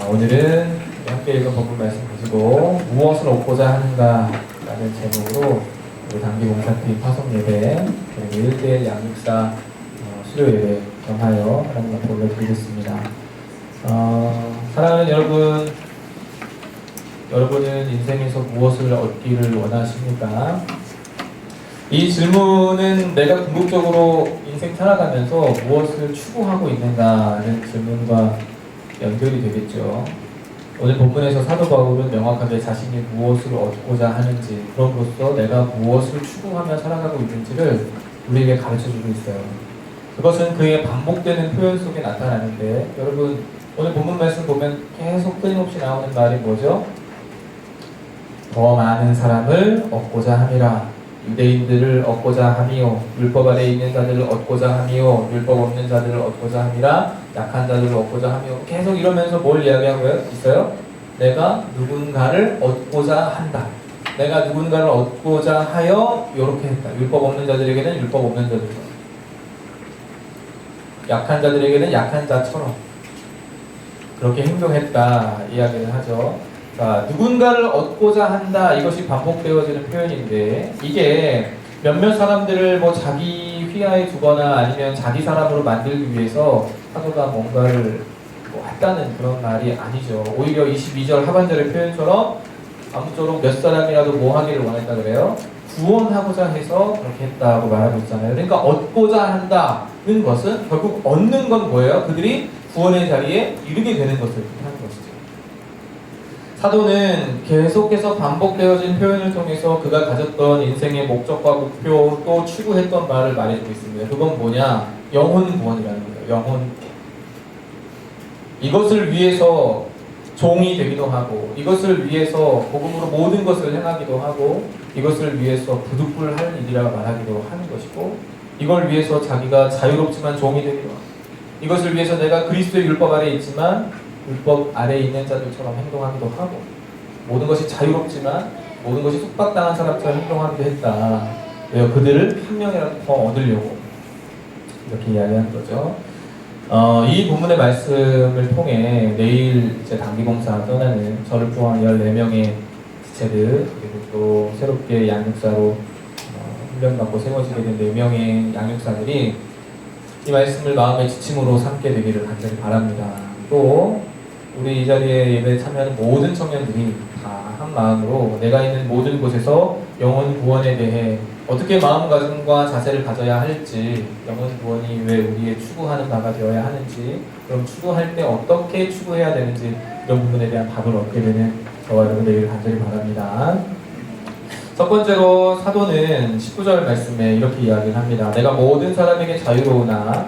오늘은 함께 읽은 본문 말씀 가지고 무엇을 얻고자 하는가 라는 제목으로 우리 단기봉사팀 파송예배 그리고 1대1 양육사 수료예배 겸하여 하나님 앞에 올려드리겠습니다. 사랑하는 여러분, 여러분은 인생에서 무엇을 얻기를 원하십니까? 이 질문은 내가 궁극적으로 인생 살아가면서 무엇을 추구하고 있는가라는 질문과 연결이 되겠죠. 오늘 본문에서 사도 바울은 명확하게 자신이 무엇을 얻고자 하는지, 그럼으로써 내가 무엇을 추구하며 살아가고 있는지를 우리에게 가르쳐주고 있어요. 그것은 그의 반복되는 표현 속에 나타나는데, 여러분 오늘 본문 말씀 보면 계속 끊임없이 나오는 말이 뭐죠? 더 많은 사람을 얻고자 함이라. 유대인들을 얻고자 함이요, 율법 아래 있는 자들을 얻고자 함이요, 율법 없는 자들을 얻고자 함이라. 약한 자들을 얻고자 함이요. 계속 이러면서 뭘 이야기하고 있어요? 내가 누군가를 얻고자 한다. 내가 누군가를 얻고자 하여 이렇게 했다. 율법 없는 자들에게는 율법 없는 자들처럼, 약한 자들에게는 약한 자처럼 그렇게 행동했다 이야기를 하죠. 자, 누군가를 얻고자 한다, 이것이 반복되어지는 표현인데, 이게 몇몇 사람들을 뭐 자기 휘하에 두거나 아니면 자기 사람으로 만들기 위해서 사도가 뭔가를 뭐 했다는 그런 말이 아니죠. 오히려 22절 하반절의 표현처럼 아무쪼록 몇 사람이라도 뭐 하기를 원했다 그래요? 구원하고자 해서 그렇게 했다고 말하고 있잖아요. 그러니까 얻고자 한다는 것은 결국 얻는 건 뭐예요? 그들이 구원의 자리에 이르게 되는 것을 하는 것이죠. 사도는 계속해서 반복되어진 표현을 통해서 그가 가졌던 인생의 목적과 목표, 또 추구했던 말을 말해주고 있습니다. 그건 뭐냐? 영혼 구원이라는 거예요. 영혼. 이것을 위해서 종이 되기도 하고, 이것을 위해서 복음으로 모든 것을 행하기도 하고, 이것을 위해서 부득불할 일이라 말하기도 하는 것이고, 이걸 위해서 자기가 자유롭지만 종이 되기도 하고, 이것을 위해서 내가 그리스도의 율법 아래 있지만 율법 아래에 있는 자들처럼 행동하기도 하고, 모든 것이 자유롭지만 모든 것이 속박당한 사람처럼 행동하기도 했다. 왜요? 그들을 한 명이라도 더 얻으려고 이렇게 이야기하는 거죠. 이 본문의 말씀을 통해 내일 이제 단기봉사 떠나는 저를 포함한 14명의 지체들, 그리고 또 새롭게 양육사로 훈련받고 세워지게 된 4명의 양육사들이 이 말씀을 마음의 지침으로 삼게 되기를 간절히 바랍니다. 또 우리 이 자리에 예배에 참여하는 모든 청년들이 다 한 마음으로 내가 있는 모든 곳에서 영혼 구원에 대해 어떻게 마음가짐과 자세를 가져야 할지, 영혼 구원이 왜 우리의 추구하는 바가 되어야 하는지, 그럼 추구할 때 어떻게 추구해야 되는지, 이런 부분에 대한 답을 얻게 되는 저와 여러분 되기를 간절히 바랍니다. 첫 번째로 사도는 19절 말씀에 이렇게 이야기를 합니다. 내가 모든 사람에게 자유로우나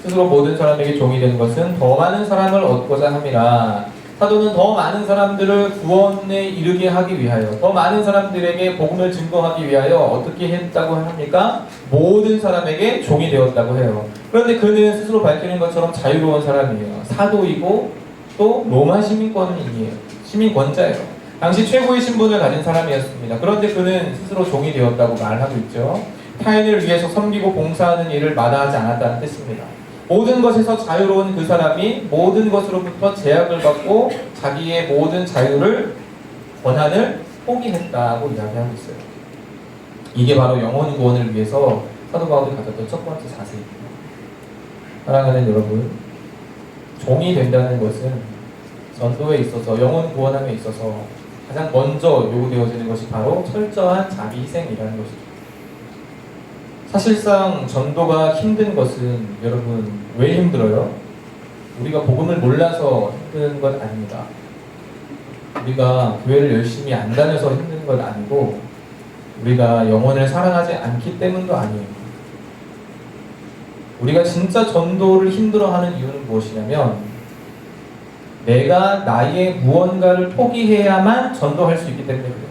스스로 모든 사람에게 종이 되는 것은 더 많은 사람을 얻고자 함이라. 사도는 더 많은 사람들을 구원에 이르게 하기 위하여, 더 많은 사람들에게 복음을 증거하기 위하여 어떻게 했다고 합니까? 모든 사람에게 종이 되었다고 해요. 그런데 그는 스스로 밝히는 것처럼 자유로운 사람이에요. 사도이고 또 로마 시민권이에요. 시민권자예요. 당시 최고의 신분을 가진 사람이었습니다. 그런데 그는 스스로 종이 되었다고 말하고 있죠. 타인을 위해서 섬기고 봉사하는 일을 마다하지 않았다는 뜻입니다. 모든 것에서 자유로운 그 사람이 모든 것으로부터 제약을 받고 자기의 모든 자유를, 권한을 포기했다고 이야기하고 있어요. 이게 바로 영혼 구원을 위해서 사도 바울이 가졌던 첫 번째 자세입니다. 사랑하는 여러분, 종이 된다는 것은 전도에 있어서, 영혼 구원함에 있어서 가장 먼저 요구되어지는 것이 바로 철저한 자기 희생이라는 것이죠. 사실상 전도가 힘든 것은, 여러분, 왜 힘들어요? 우리가 복음을 몰라서 힘든 것 아닙니다. 우리가 교회를 열심히 안 다녀서 힘든 것 아니고, 우리가 영혼을 사랑하지 않기 때문도 아니에요. 우리가 진짜 전도를 힘들어하는 이유는 무엇이냐면, 내가 나의 무언가를 포기해야만 전도할 수 있기 때문에 그래요.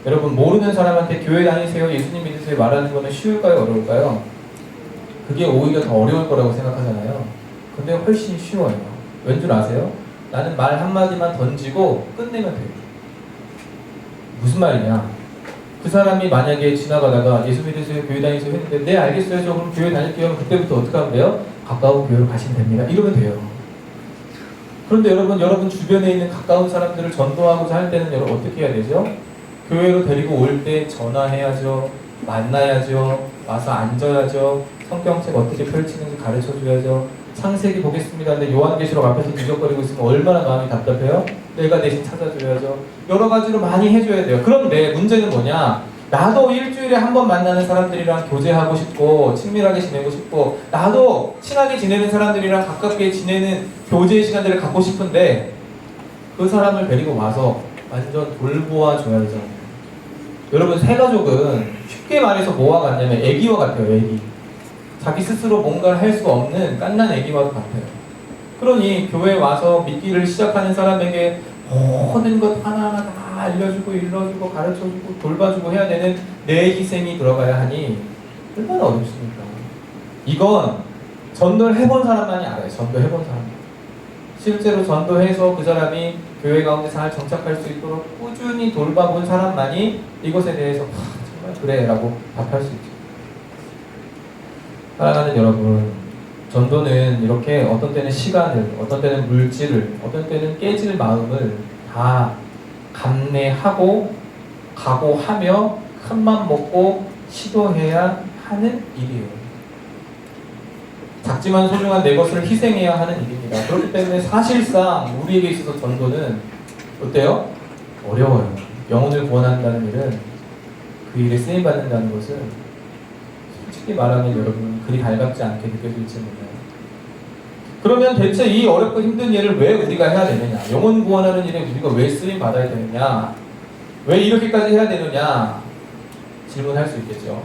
여러분, 모르는 사람한테 교회 다니세요, 예수님 믿으세요 말하는 거는 쉬울까요, 어려울까요? 그게 오히려 더 어려울 거라고 생각하잖아요. 근데 훨씬 쉬워요. 왠 줄 아세요? 나는 말 한마디만 던지고 끝내면 돼요. 무슨 말이냐? 그 사람이 만약에 지나가다가 예수 믿으세요, 교회 다니세요 했는데, 네 알겠어요, 저 그럼 교회 다닐게요. 그때부터 어떻게 하면 돼요? 가까운 교회로 가시면 됩니다. 이러면 돼요. 그런데 여러분 주변에 있는 가까운 사람들을 전도하고자 할 때는 여러분 어떻게 해야 되죠? 교회로 데리고 올 때 전화해야죠. 만나야죠. 와서 앉아야죠. 성경책 어떻게 펼치는지 가르쳐줘야죠. 창세기 보겠습니다. 근데 요한계시록 앞에서 뒤적거리고 있으면 얼마나 마음이 답답해요? 내가 대신 찾아줘야죠. 여러 가지로 많이 해줘야 돼요. 그런데 문제는 뭐냐? 나도 일주일에 한 번 만나는 사람들이랑 교제하고 싶고 친밀하게 지내고 싶고 나도 친하게 지내는 사람들이랑 가깝게 지내는 교제의 시간들을 갖고 싶은데 그 사람을 데리고 와서 완전 돌보아 줘야죠. 여러분 새가족은 쉽게 말해서 뭐와 같냐면 애기와 같아요. 애기. 자기 스스로 뭔가를 할 수 없는 갓난 애기와도 같아요. 그러니 교회에 와서 믿기를 시작하는 사람에게 모든 것 하나하나 다 알려주고 일러주고 가르쳐주고 돌봐주고 해야 되는 내 희생이 들어가야 하니 얼마나 어렵습니까? 이건 전도를 해본 사람만이 알아요. 전도해본 사람. 실제로 전도해서 그 사람이 교회 가운데 잘 정착할 수 있도록 꾸준히 돌봐본 사람만이 이것에 대해서 정말 그래 라고 답할 수 있죠. 사랑하는 여러분, 전도는 이렇게 어떤 때는 시간을, 어떤 때는 물질을, 어떤 때는 깨질 마음을 다 감내하고 각오하며 큰맘 먹고 시도해야 하는 일이에요. 작지만 소중한 내 것을 희생해야 하는 일입니다. 그렇기 때문에 사실상 우리에게 있어서 전도는 어때요? 어려워요. 영혼을 구원한다는 일은 그 일에 쓰임받는다는 것은 솔직히 말하면 여러분 그리 달갑지 않게 느껴질지 몰라요. 그러면 대체 이 어렵고 힘든 일을 왜 우리가 해야 되느냐? 영혼 구원하는 일에 우리가 왜 쓰임 받아야 되느냐? 왜 이렇게까지 해야 되느냐? 질문할 수 있겠죠.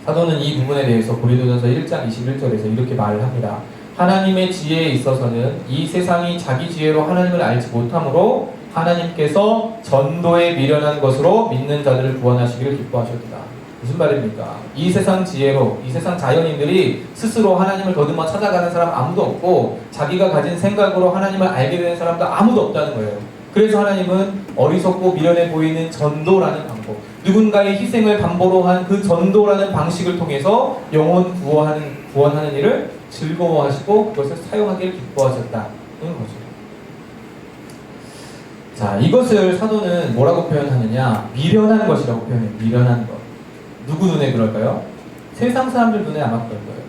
사도는 이 부분에 대해서 고린도전서 1장 21절에서 이렇게 말을 합니다. 하나님의 지혜에 있어서는 이 세상이 자기 지혜로 하나님을 알지 못하므로 하나님께서 전도에 미련한 것으로 믿는 자들을 구원하시기를 기뻐하셨다. 무슨 말입니까? 이 세상 지혜로, 이 세상 자연인들이 스스로 하나님을 더듬어 찾아가는 사람 아무도 없고 자기가 가진 생각으로 하나님을 알게 되는 사람도 아무도 없다는 거예요. 그래서 하나님은 어리석고 미련해 보이는 전도라는 방법, 누군가의 희생을 담보로 한 그 전도라는 방식을 통해서 영혼 구원하는 일을 즐거워하시고 그것을 사용하기를 기뻐하셨다는 거죠. 자, 이것을 사도는 뭐라고 표현하느냐? 미련한 것이라고 표현해요. 미련한 것. 누구 눈에 그럴까요? 세상 사람들 눈에 아마 그럴 거예요.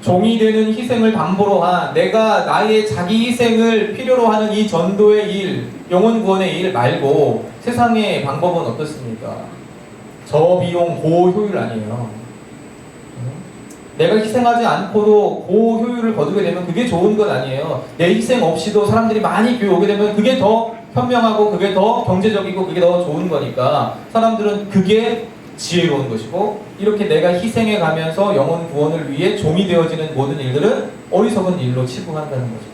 종이 되는 희생을 담보로 한 내가 나의 자기 희생을 필요로 하는 이 전도의 일, 영혼 구원의 일 말고 세상의 방법은 어떻습니까? 저비용 고효율 아니에요. 내가 희생하지 않고도 고효율을 거두게 되면 그게 좋은 건 아니에요. 내 희생 없이도 사람들이 많이 교회 오게 되면 그게 더 현명하고 그게 더 경제적이고 그게 더 좋은 거니까 사람들은 그게 지혜로운 것이고 이렇게 내가 희생해 가면서 영혼 구원을 위해 종이 되어지는 모든 일들은 어리석은 일로 치부한다는 거죠.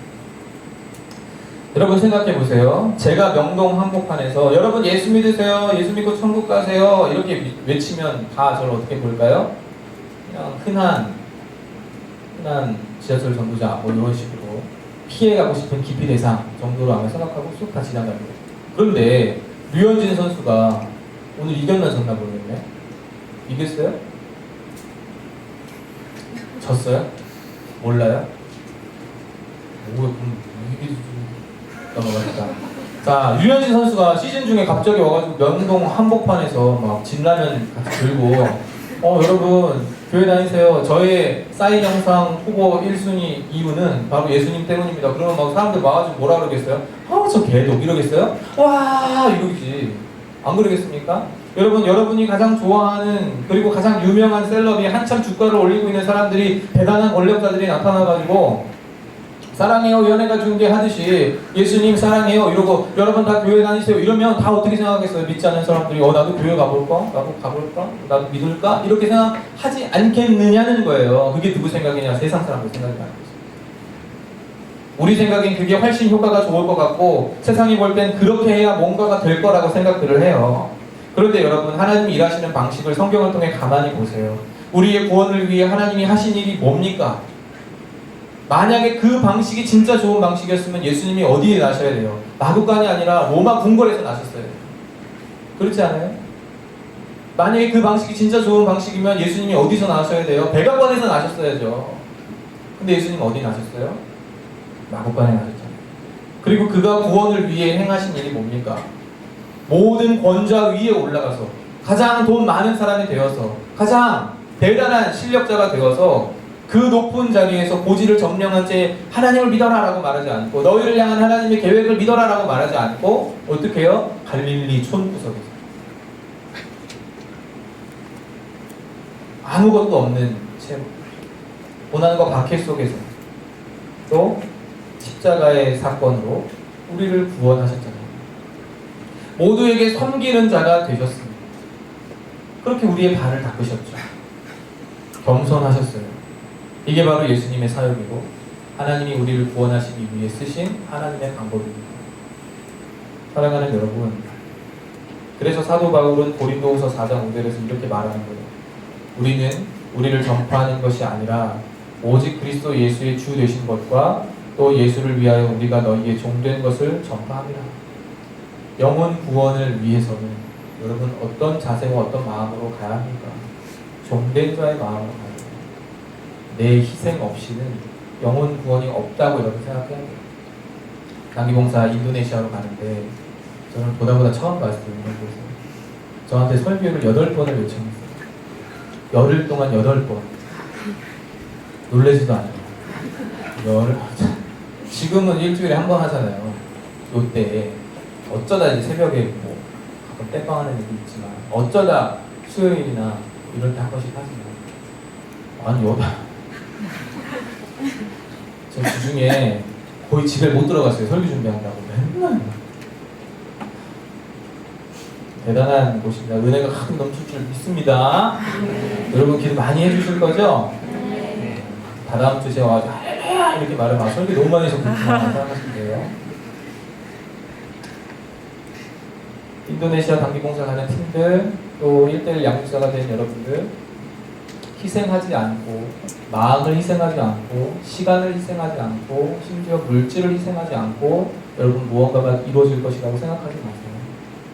여러분 생각해 보세요. 제가 명동 한복판에서 여러분 예수 믿으세요, 예수 믿고 천국 가세요 이렇게 외치면 다 저를 어떻게 볼까요? 그냥 흔한 지하철 정류장 뭐 이런 식으로 피해가고 싶은 기피 대상 정도로 아마 생각하고 쑥 다 지나가는 거예요. 그런데 류현진 선수가 오늘 이겼나 졌나 모르겠네. 이겼어요? 졌어요? 몰라요? 오, 그럼 이기지 넘어갔다. 자, 류현진 선수가 시즌 중에 갑자기 와가지고 명동 한복판에서 막 진라면 같이 들고 여러분 교회 다니세요. 저의 사인 영상 후보 1순위 이유는 바로 예수님 때문입니다. 그러면 막 사람들 와가지고 뭐라 그러겠어요? 저 개독 이러겠어요? 와 이러지. 안 그러겠습니까? 여러분이 가장 좋아하는 그리고 가장 유명한 셀럽이 한참 주가를 올리고 있는 사람들이 대단한 권력자들이 나타나가지고 사랑해요 연예가 중계 하듯이 예수님 사랑해요 이러고 여러분 다 교회 다니세요 이러면 다 어떻게 생각하겠어요? 믿지 않는 사람들이 나도 교회 가볼까? 나도 가볼까? 나도 믿을까? 이렇게 생각하지 않겠느냐는 거예요. 그게 누구 생각이냐? 세상 사람들 생각이 아니에요. 우리 생각엔 그게 훨씬 효과가 좋을 것 같고 세상이 볼 땐 그렇게 해야 뭔가가 될 거라고 생각들을 해요. 그런데 여러분 하나님이 일하시는 방식을 성경을 통해 가만히 보세요. 우리의 구원을 위해 하나님이 하신 일이 뭡니까? 만약에 그 방식이 진짜 좋은 방식이었으면 예수님이 어디에 나셔야 돼요? 마구간이 아니라 로마 궁궐에서 나셨어요. 그렇지 않아요? 만약에 그 방식이 진짜 좋은 방식이면 예수님이 어디서 나셔야 돼요? 백악관에서 나셨어야죠. 근데 예수님 어디 나셨어요? 마구간에 가셨잖아요. 그리고 그가 구원을 위해 행하신 일이 뭡니까? 모든 권좌 위에 올라가서 가장 돈 많은 사람이 되어서 가장 대단한 실력자가 되어서 그 높은 자리에서 고지를 점령한 채 하나님을 믿어라라고 말하지 않고 너희를 향한 하나님의 계획을 믿어라라고 말하지 않고 어떻게 해요? 갈릴리 촌구석에서 아무것도 없는 채 고난과 박해 속에서 또 십자가의 사건으로 우리를 구원하셨잖아요. 모두에게 섬기는 자가 되셨습니다. 그렇게 우리의 발을 닦으셨죠. 겸손하셨어요. 이게 바로 예수님의 사역이고 하나님이 우리를 구원하시기 위해 쓰신 하나님의 방법입니다. 사랑하는 여러분, 그래서 사도 바울은 고린도후서 4장 5절에서 이렇게 말하는 거예요. 우리는 우리를 전파하는 것이 아니라 오직 그리스도 예수의 주 되신 것과 또 예수를 위하여 우리가 너희의 종된 것을 전파합니다. 영혼 구원을 위해서는 여러분 어떤 자세와 어떤 마음으로 가야 합니까? 종된 자의 마음으로 가야 돼요. 내 희생 없이는 영혼 구원이 없다고 여러분 생각해야 돼요. 단기봉사 인도네시아로 가는데 저는 보다 처음 봤어요. 저한테 설교를 8번을 요청했어요. 열흘 동안 8번. 놀라지도 않아요. 지금은 일주일에 한 번 하잖아요. 요때 어쩌다 이제 새벽에 뭐 가끔 땜빵하는 일이 있지만 어쩌다 수요일이나 이럴 때 한 번씩 하시면 아니 저 주중에 거의 집에 못 들어갔어요. 설교 준비한다고 맨날. 대단한 곳입니다. 은혜가 가끔 넘칠 줄 믿습니다. 여러분 기도 많이 해주실 거죠? 다다음 주 제가 와서 할렐루야 이렇게 말하면 설교 너무 많이 해서 그렇구나 생각하시면 인도네시아 단기봉사 가는 팀들 또 1:1 양육사가 된 여러분들 희생하지 않고 마음을 희생하지 않고 시간을 희생하지 않고 심지어 물질을 희생하지 않고 여러분 무언가가 이루어질 것이라고 생각하지 마세요.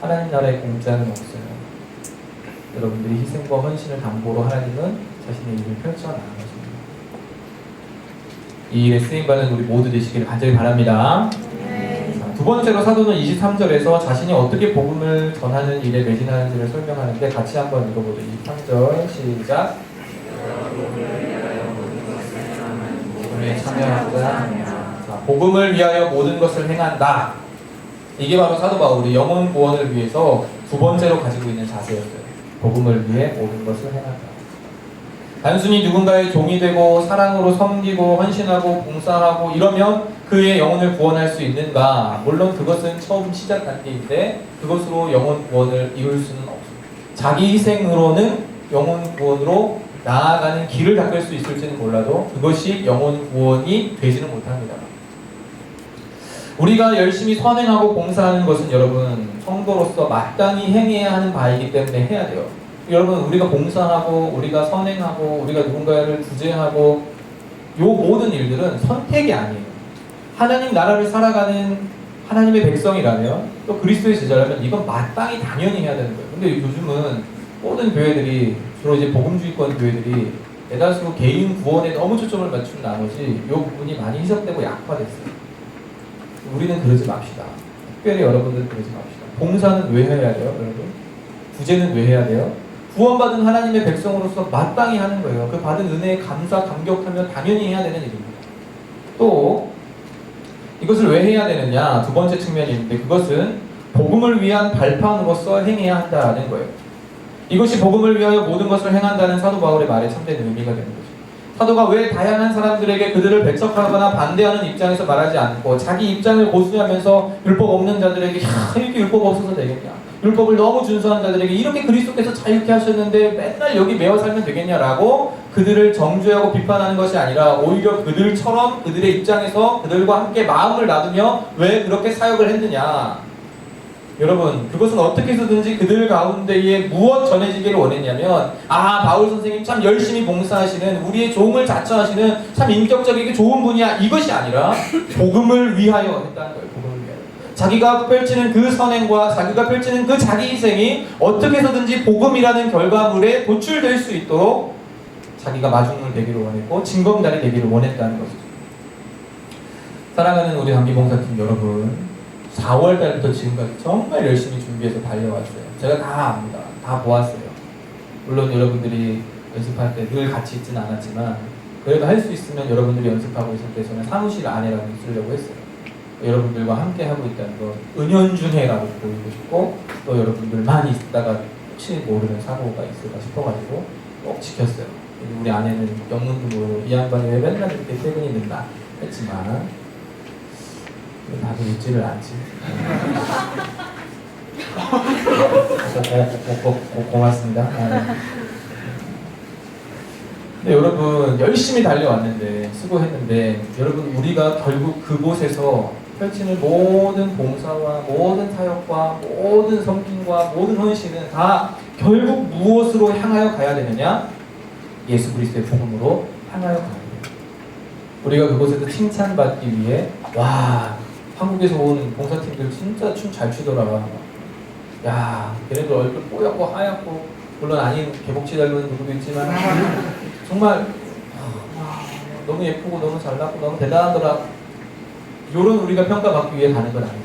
하나님 나라의 공짜는 없어요. 여러분들이 희생과 헌신을 담보로 하나님은 자신의 일을 펼쳐나가는 것입니다. 이 일에 쓰임받는 우리 모두 되시기를 간절히 바랍니다. 두 번째로 사도는 23절에서 자신이 어떻게 복음을 전하는 일에 매진하는지를 설명하는데 같이 한번 읽어보죠. 23절 시작. 복음에 참여하자. 복음을 위하여 모든 것을 행한다. 이게 바로 사도 바울이 영혼 구원을 위해서 두 번째로 가지고 있는 자세였어요. 복음을 위해 모든 것을 행한다. 단순히 누군가의 종이 되고 사랑으로 섬기고 헌신하고 봉사하고 이러면 그의 영혼을 구원할 수 있는가? 물론 그것은 처음 시작 단계인데 그것으로 영혼 구원을 이룰 수는 없습니다. 자기 희생으로는 영혼 구원으로 나아가는 길을 닦을 수 있을지는 몰라도 그것이 영혼 구원이 되지는 못합니다. 우리가 열심히 선행하고 봉사하는 것은 여러분 성도로서 마땅히 행해야 하는 바이기 때문에 해야 돼요. 여러분 우리가 봉사하고 우리가 선행하고 우리가 누군가를 구제하고 요 모든 일들은 선택이 아니에요. 하나님 나라를 살아가는 하나님의 백성이라면 또 그리스도의 제자라면 이건 마땅히 당연히 해야 되는 거예요. 근데 요즘은 모든 교회들이 주로 이제 복음주의권 교회들이 대다수 개인 구원에 너무 초점을 맞춘 나머지 이 부분이 많이 희석되고 약화됐어요. 우리는 그러지 맙시다. 특별히 여러분들 그러지 맙시다. 봉사는 왜 해야 돼요, 여러분? 구제는 왜 해야 돼요? 구원받은 하나님의 백성으로서 마땅히 하는 거예요. 그 받은 은혜에 감격하며 당연히 해야 되는 일입니다. 또 이것을 왜 해야 되느냐? 두 번째 측면이 있는데 그것은 복음을 위한 발판으로서 행해야 한다는 거예요. 이것이 복음을 위하여 모든 것을 행한다는 사도 바울의 말에 참된 의미가 되는 거죠. 사도가 왜 다양한 사람들에게 그들을 배척하거나 반대하는 입장에서 말하지 않고 자기 입장을 고수하면서 율법 없는 자들에게 이렇게 율법 없어서 되겠냐? 율법을 너무 준수한 자들에게 이렇게 그리스도께서 자유케 하셨는데 맨날 여기 매어 살면 되겠냐라고 그들을 정죄하고 비판하는 것이 아니라 오히려 그들처럼 그들의 입장에서 그들과 함께 마음을 나누며 왜 그렇게 사역을 했느냐? 여러분 그것은 어떻게 해서든지 그들 가운데에 무엇 전해지기를 원했냐면 바울 선생님 참 열심히 봉사하시는 우리의 종을 자처하시는 참 인격적이게 좋은 분이야 이것이 아니라 복음을 위하여 했다는 거예요. 복음을 위하여 자기가 펼치는 그 선행과 자기가 펼치는 그 자기 희생이 어떻게 해서든지 복음이라는 결과물에 도출될 수 있도록 자기가 마중물 되기를 원했고 징검다리 되기를 원했다는 것이죠. 사랑하는 우리 단기봉사팀 여러분, 4월 달부터 지금까지 정말 열심히 준비해서 달려왔어요. 제가 다 압니다. 다 보았어요. 물론 여러분들이 연습할 때 늘 같이 있지는 않았지만 그래도 할 수 있으면 여러분들이 연습하고 있을 때 저는 사무실 안에라도 있으려고 했어요. 여러분들과 함께 하고 있다는 거 은연중해라고 보이고 싶고, 또 여러분들만 있다가 혹시 모르는 사고가 있을까 싶어가지고 꼭 지켰어요. 우리 아내는 영문도 모르고 이 양반이 왜 맨날 이렇게 퇴근이 늦나 했지만 다들 웃지를 않지. 고맙습니다. 근데 여러분 열심히 달려왔는데, 수고했는데, 여러분 우리가 결국 그곳에서 펼치는 모든 봉사와 모든 사역과 모든 섬김과 모든 헌신은 다 결국 무엇으로 향하여 가야 되느냐? 예수 그리스도의 복음으로 향하여 가야 돼요. 우리가 그곳에서 칭찬받기 위해, 와, 한국에서 온 봉사팀들 진짜 춤 잘 추더라. 야, 걔네들 얼굴 뽀얗고 하얗고, 물론 아닌 개복치 닮은 누구도 있지만 정말 너무 예쁘고 너무 잘났고 너무 대단하더라. 요런 우리가 평가받기 위해 가는 건 아니에요.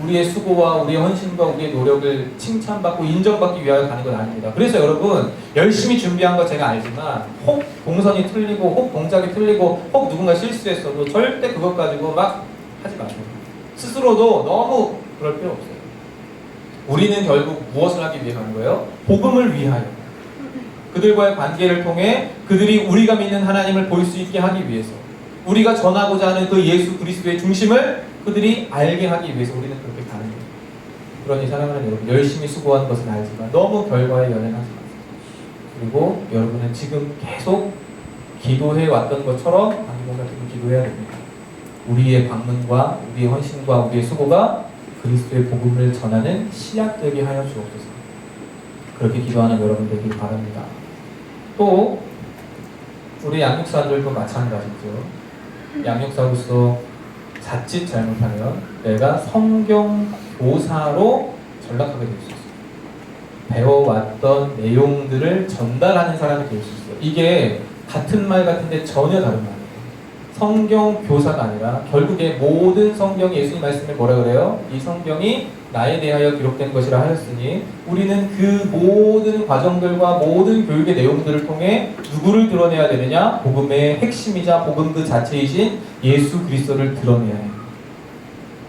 우리의 수고와 우리의 헌신과 우리의 노력을 칭찬받고 인정받기 위하여 가는 건 아닙니다. 그래서 여러분 열심히 준비한 거 제가 알지만 혹 동선이 틀리고 혹 동작이 틀리고 혹 누군가 실수했어도 절대 그것 가지고 막 하지 마세요. 스스로도 너무 그럴 필요 없어요. 우리는 결국 무엇을 하기 위해 가는 거예요? 복음을 위하여. 그들과의 관계를 통해 그들이 우리가 믿는 하나님을 볼 수 있게 하기 위해서, 우리가 전하고자 하는 그 예수 그리스도의 중심을 그들이 알게 하기 위해서 우리는 그렇게 가는 거예요. 그러니 사랑하는 여러분, 열심히 수고한 것은 알지만 너무 결과에 연연하지 마세요. 그리고 여러분은 지금 계속 기도해 왔던 것처럼 단기봉사팀은 기도해야 됩니다. 우리의 방문과 우리의 헌신과 우리의 수고가 그리스도의 복음을 전하는 씨앗되게 하여 주옵소서. 그렇게 기도하는 여러분 되길 바랍니다. 또 우리 양육사들도 마찬가지죠. 양육사로서 자칫 잘못하면 내가 성경 교사로 전락하게 될 수 있어요. 배워왔던 내용들을 전달하는 사람이 될 수 있어요. 이게 같은 말 같은데 전혀 다른 말이에요. 성경 교사가 아니라 결국에 모든 성경이 예수님 말씀을 뭐라 그래요? 이 성경이 나에 대하여 기록된 것이라 하였으니 우리는 그 모든 과정들과 모든 교육의 내용들을 통해 누구를 드러내야 되느냐? 복음의 핵심이자 복음 그 자체이신 예수 그리스도를 드러내야 해요.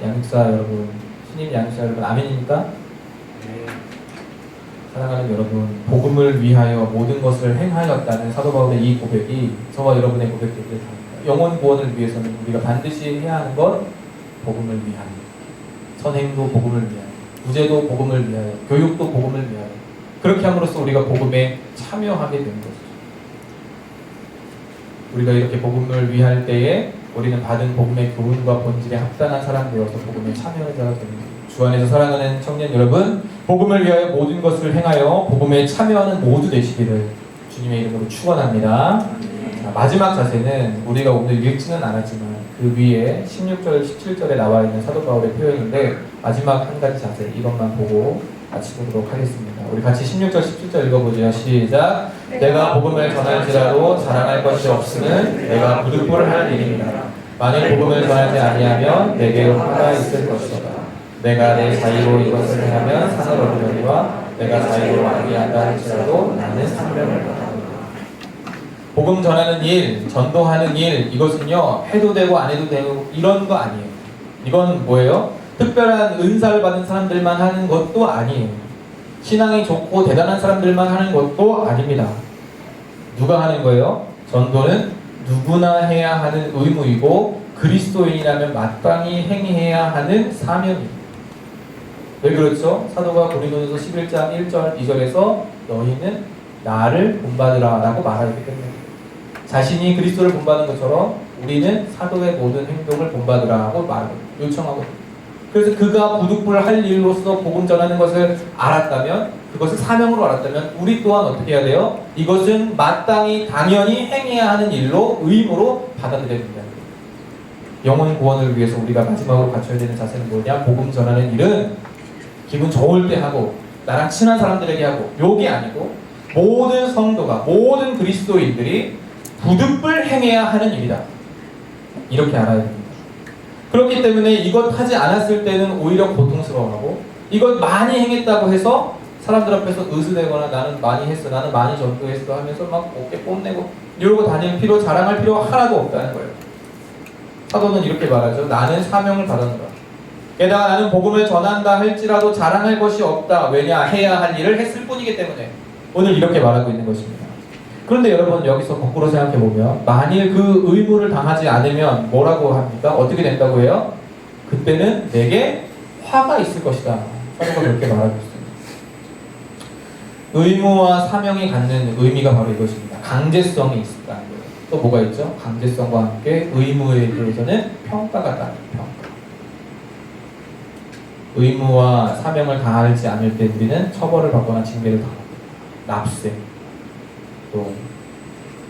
양육사 여러분, 신임 양육사 여러분, 아멘입니까? 네. 사랑하는 여러분, 복음을 위하여 모든 것을 행하였다는 사도 바울의 이 고백이 저와 여러분의 고백들을 다 영혼 구원을 위해서는 우리가 반드시 해야 하는 것, 복음을 위하여, 선행도 복음을 위하여, 구제도 복음을 위하여, 교육도 복음을 위하여, 그렇게 함으로써 우리가 복음에 참여하게 되는 것이죠. 우리가 이렇게 복음을 위할 때에 우리는 받은 복음의 교훈과 본질에 합당한 사람 되어서 복음에 참여하는 자가 되는 것이죠. 주 안에서 사랑하는 청년 여러분, 복음을 위하여 모든 것을 행하여 복음에 참여하는 모두 되시기를 주님의 이름으로 축원합니다. 마지막 자세는 우리가 오늘 읽지는 않았지만 그 위에 16절, 17절에 나와 있는 사도 바울의 표현인데, 마지막 한 가지 자세 이것만 보고 마치도록 하겠습니다. 우리 같이 16절, 17절 읽어보죠. 시작. 내가 복음을 전할지라도 자랑할 것이 없으면 내가 부득불을 할 일입니다. 만일 복음을 전하지 아니하면 내게 화가 있을 것이다. 내가 내 자유로 이것을 하면 상을 얻으려니와 내가 자유로 아니한다 할지라도 나는 상명을 받아. 복음 전하는 일, 전도하는 일, 이것은요 해도 되고 안 해도 되고 이런 거 아니에요. 이건 뭐예요? 특별한 은사를 받은 사람들만 하는 것도 아니에요. 신앙이 좋고 대단한 사람들만 하는 것도 아닙니다. 누가 하는 거예요? 전도는 누구나 해야 하는 의무이고 그리스도인이라면 마땅히 행해야 하는 사명입니다. 왜 그렇죠? 사도가 고린도전서 11장 1절 2절에서 너희는 나를 본받으라 라고 말하기 때문에, 자신이 그리스도를 본받는 것처럼 우리는 사도의 모든 행동을 본받으라고 요청하고, 그래서 그가 부득불할 일로서 복음 전하는 것을 알았다면, 그것을 사명으로 알았다면 우리 또한 어떻게 해야 돼요? 이것은 마땅히 당연히 행해야 하는 일로 의무로 받아들여야 된다. 영혼 구원을 위해서 우리가 마지막으로 갖춰야 되는 자세는 뭐냐? 복음 전하는 일은 기분 좋을 때 하고 나랑 친한 사람들에게 하고, 요게 아니고 모든 성도가, 모든 그리스도인들이 부득불 행해야 하는 일이다. 이렇게 알아야 됩니다. 그렇기 때문에 이것 하지 않았을 때는 오히려 고통스러워하고, 이것 많이 행했다고 해서 사람들 앞에서 으스대거나 나는 많이 했어, 나는 많이 전도했어 하면서 막 어깨 뽐내고 이러고 다닐 필요, 자랑할 필요 하나도 없다는 거예요. 사도는 이렇게 말하죠. 나는 사명을 받았노라. 게다가 나는 복음을 전한다 할지라도 자랑할 것이 없다. 왜냐? 해야 할 일을 했을 뿐이기 때문에. 오늘 이렇게 말하고 있는 것입니다. 그런데 여러분, 여기서 거꾸로 생각해보면 만일 그 의무를 당하지 않으면 뭐라고 합니까? 어떻게 된다고 해요? 그때는 내게 화가 있을 것이다. 사도가 그렇게 말하고 있습니다. 의무와 사명이 갖는 의미가 바로 이것입니다. 강제성이 있다는 거예요. 또 뭐가 있죠? 강제성과 함께 의무에 대해서는 평가가 따르는 평가. 의무와 사명을 다하지 않을 때 우리는 처벌을 받거나 징계를 당합니다. 납세, 또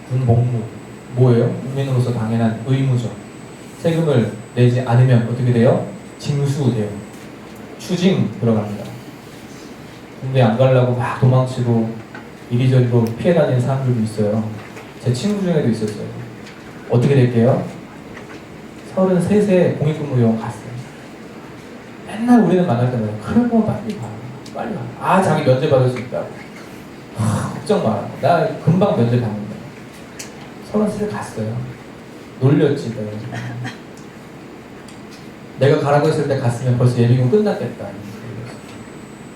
군복무, 뭐예요? 국민으로서 당연한 의무죠. 세금을 내지 않으면 어떻게 돼요? 징수돼요. 추징 들어갑니다. 군대 안 가려고 막 도망치고 이리저리로 피해 다니는 사람들도 있어요. 제 친구 중에도 있었어요. 어떻게 될게요? 33세 공익근무요원 갔어요. 맨날 우리는 만날 때마다 그래 뭐 빨리 가, 빨리 가. 아, 자기 면제 받을 수 있다고. 걱정 마라. 나 금방 면제 받는다. 33세 갔어요. 놀렸지 내가 가라고 했을 때 갔으면 벌써 예비군 끝났겠다.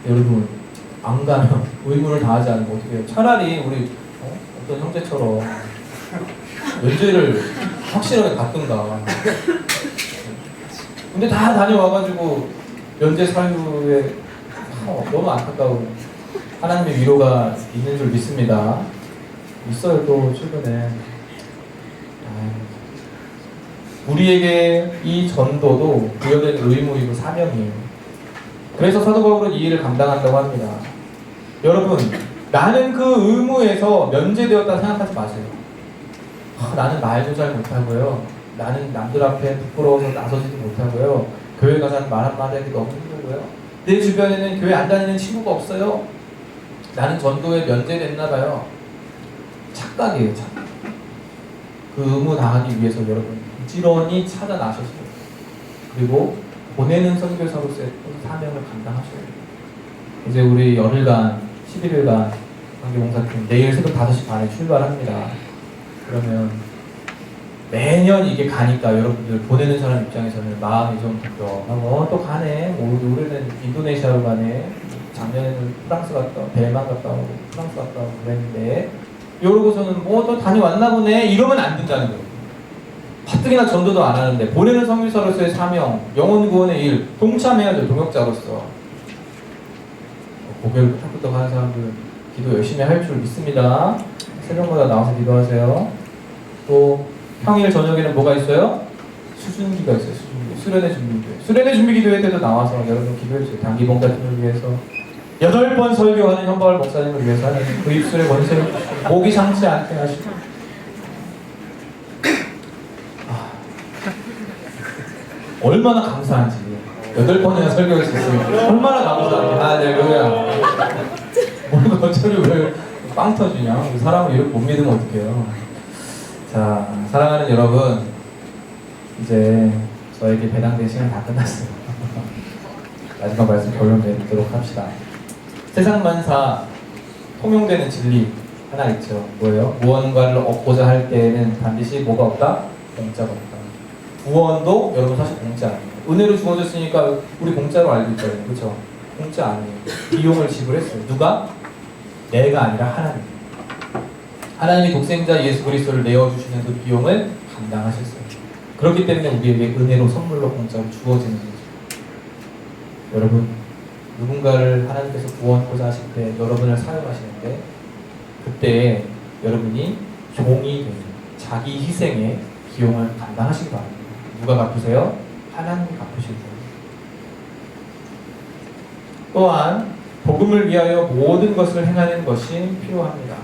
여러분, 안 가면 의무를 다하지 않으면 어떻게 해요? 차라리 우리 어떤 형제처럼 면제를 확실하게 받든가. 근데 다 다녀와가지고 면제 사유에 너무 안타까운 하나님의 위로가 있는 줄 믿습니다. 있어요. 또 최근에 우리에게 이 전도도 부여된 의무이고 사명이에요. 그래서 사도 바울은 이 일을 감당한다고 합니다. 여러분, 나는 그 의무에서 면제되었다 생각하지 마세요. 나는 말도 잘 못하고요. 나는 남들 앞에 부끄러워서 나서지도 못하고요. 교회 가서 말 한마디 하기 너무 힘들고요. 내 주변에는 교회 안 다니는 친구가 없어요. 나는 전도에 면제됐나 봐요. 착각이에요, 착각. 그 의무 다하기 위해서 여러분 부지런히 찾아 나셨어요. 그리고 보내는 선교사로서의 사명을 감당하셔야 돼요. 이제 우리 열흘간, 11일간 관계봉사팀 내일 새벽 5시 반에 출발합니다. 그러면 매년 이게 가니까 여러분들 보내는 사람 입장에서는 마음이 좀 걱정하고 또 가네. 올해는 인도네시아로 가네. 작년에는 프랑스 갔다 오고 대만 갔다 오고 프랑스 갔다 오고 그랬는데 이러고서는 뭐 또 다녀왔나 보네 이러면 안 된다는 거예요. 가뜩이나 전도도 안 하는데 보내는 선교사로서의 사명, 영혼 구원의 일 동참해야죠. 동역자로서. 고개를 끄덕끄덕 하는 사람들 기도 열심히 할 줄 믿습니다. 새벽마다 나와서 기도하세요. 또 평일 저녁에는 뭐가 있어요? 수준기가 있어요. 수준기. 수련회 준비기도회. 수련회 준비기도회 때도 나와서 여러분 기도해주세요. 단기봉사팀을 위해서 8번 설교하는 현바울 목사님을 위해서 하는 그 입술에 원수를 목이 상치 않게 하시고 얼마나 감사한지 8번이나 설교할 수 있으면 얼마나 감사한지. 할렐루야. 모르고 어차피 왜 빵 터지냐. 사람을 이렇게 못 믿으면 어떡해요. 자, 사랑하는 여러분, 이제 저에게 배당된 시간 다 끝났어요. 마지막 말씀 결론 내도록 합시다. 세상 만사 통용되는 진리 하나 있죠. 뭐예요? 무언가를 얻고자 할 때에는 반드시 뭐가 없다? 공짜가 없다. 구원도 여러분 사실 공짜 아니에요. 은혜로 주어졌으니까 우리 공짜로 알고 있잖아요. 그렇죠? 공짜 아니에요. 비용을 지불했어요. 누가? 내가 아니라 하나님. 하나님이 독생자 예수 그리스도를 내어주시는 그 비용을 감당하셨어요. 그렇기 때문에 우리에게 은혜로 선물로 공짜로 주어지는 거죠. 여러분, 누군가를 하나님께서 구원하고자 하실 때 여러분을 사용하시는데 그때 여러분이 종이 되는 자기 희생의 비용을 감당하시기 바랍니다. 누가 갚으세요? 하나님이 갚으실 거예요. 또한 복음을 위하여 모든 것을 행하는 것이 필요합니다.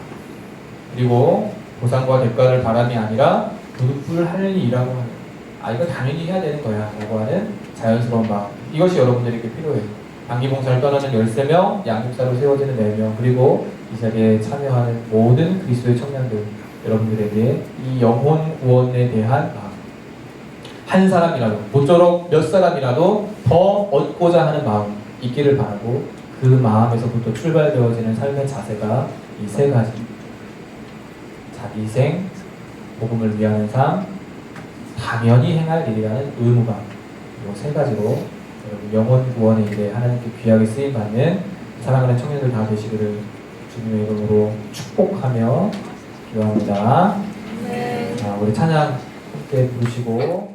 그리고 보상과 대가를 바람이 아니라 부득불할 일이라고 하는, 이거 당연히 해야 되는 거야 라고 하는 자연스러운 마음, 이것이 여러분들에게 필요해요. 단기봉사를 떠나는 13명, 양육사로 세워지는 4명, 그리고 이 자리에 참여하는 모든 그리스도의 청년들, 여러분들에게 이 영혼 구원에 대한 마음, 한 사람이라도, 모쪼록 몇 사람이라도 더 얻고자 하는 마음 있기를 바라고, 그 마음에서부터 출발되어지는 삶의 자세가 이 세 가지: 자기 희생, 복음을 위하는 삶, 당연히 행할 일이라는 의무감, 이 세 가지로 여러분 영혼 구원의 일에 하나님께 귀하게 쓰임 받는 사랑하는 청년들 다 되시기를 주님의 이름으로 축복하며 기도합니다. 자, 우리 찬양 함께 부르시고